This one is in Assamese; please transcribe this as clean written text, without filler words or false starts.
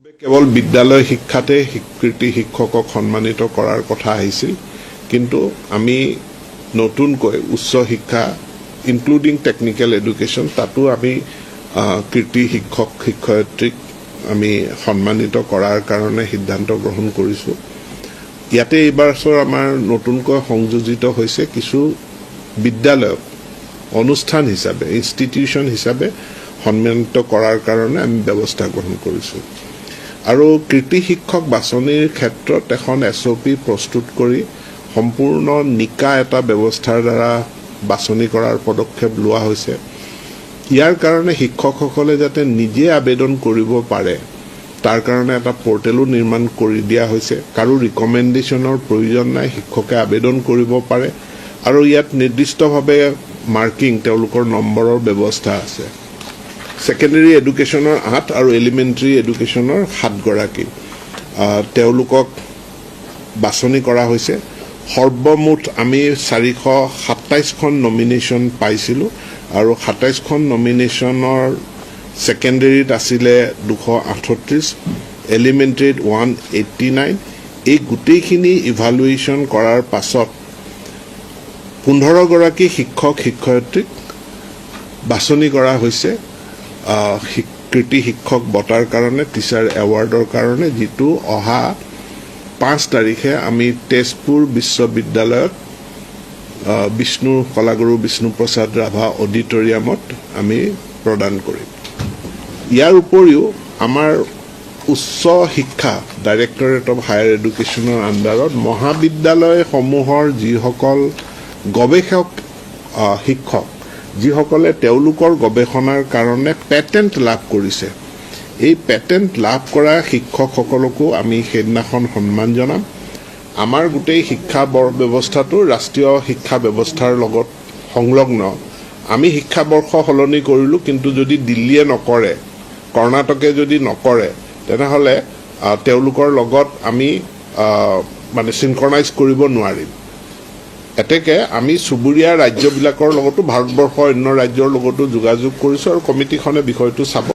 কেৱল বিদ্যালয় শিক্ষাতে কৃতি শিক্ষকক সন্মানিত কৰাৰ কথা আহিছিল, কিন্তু আমি নতুনকৈ উচ্চ শিক্ষা ইনক্লুডিং টেকনিক্যাল এডুকেশ্যন তাতো আমি কৃতি শিক্ষক শিক্ষয়িত্ৰীক আমি সন্মানিত কৰাৰ কাৰণে সিদ্ধান্ত গ্ৰহণ কৰিছোঁ। ইয়াতে এইবাৰ আমাৰ নতুনকৈ সংযোজিত হৈছে কিছু বিদ্যালয়ক অনুষ্ঠান হিচাপে ইনষ্টিটিউশ্যন হিচাপে সন্মানিত কৰাৰ কাৰণে আমি ব্যৱস্থা গ্ৰহণ কৰিছোঁ। আৰু কৃতি শিক্ষক বাছনিৰ ক্ষেত্ৰত এখন SOP প্ৰস্তুত কৰি সম্পূৰ্ণ নিকা এটা ব্যৱস্থাৰ দ্বাৰা বাছনি কৰাৰ পদক্ষেপ লোৱা হৈছে। ইয়াৰ কাৰণে শিক্ষকসকলে যাতে নিজে আবেদন কৰিব পাৰে তাৰ কাৰণে এটা পৰ্টেলো নিৰ্মাণ কৰি দিয়া হৈছে। কাৰো ৰিকমেণ্ডেশ্যনৰ প্ৰয়োজন নাই, শিক্ষকে আবেদন কৰিব পাৰে আৰু ইয়াত নিৰ্দিষ্টভাৱে মাৰ্কিং তেওঁলোকৰ নম্বৰৰ ব্যৱস্থা আছে। সেকেন্ডাৰী এডুকেশ্যনৰ 8 আৰু এলিমেণ্টাৰী এডুকেশ্যনৰ 7 গৰাকী তেওঁলোকক বাছনি কৰা হৈছে। সৰ্বমুঠ আমি 427খন নমিনেশ্যন পাইছিলোঁ আৰু 27খন নমিনেশ্যনৰ সেকেন্ডাৰীত আছিলে 238, এলিমেণ্টাৰীত 189। এই গোটেইখিনি ইভালুৱেশ্যন কৰাৰ পাছত 15 গৰাকী শিক্ষক শিক্ষয়িত্ৰীক বাছনি কৰা হৈছে কৃতি শিক্ষক বঁটাৰ কাৰণে, টিচাৰ এৱাৰ্ডৰ কাৰণে, যিটো অহা 5 তাৰিখে আমি তেজপুৰ বিশ্ববিদ্যালয়ত বিষ্ণু কলাগুৰু বিষ্ণুপ্ৰসাদ ৰাভা অডিটৰিয়ামত আমি প্ৰদান কৰিম। ইয়াৰ উপৰিও আমাৰ উচ্চ শিক্ষা ডাইৰেক্টৰেট অফ হায়াৰ এডুকেশ্যনৰ আণ্ডাৰত মহাবিদ্যালয়সমূহৰ যিসকল গৱেষক শিক্ষক যিসকলে তেওঁলোকৰ গৱেষণাৰ কাৰণে পেটেণ্ট লাভ কৰিছে, এই পেটেণ্ট লাভ কৰা শিক্ষকসকলকো আমি সেইদিনাখন সন্মান জনাম। আমাৰ গোটেই শিক্ষা ব্যৱস্থাটো ৰাষ্ট্ৰীয় শিক্ষা ব্যৱস্থাৰ লগত সংলগ্ন। আমি শিক্ষাবৰ্ষ সলনি কৰিলোঁ, কিন্তু যদি দিল্লীয়ে নকৰে, কৰ্ণাটকে যদি নকৰে, তেনেহ'লে তেওঁলোকৰ লগত আমি চিনক্ৰনাইজ কৰিব নোৱাৰিম। এতেকে আমি চুবুৰীয়া ৰাজ্যবিলাকৰ লগতো ভাৰতবৰ্ষৰ অন্য ৰাজ্যৰ লগতো যোগাযোগ কৰিছোঁ আৰু কমিটিখনে বিষয়টো চাব।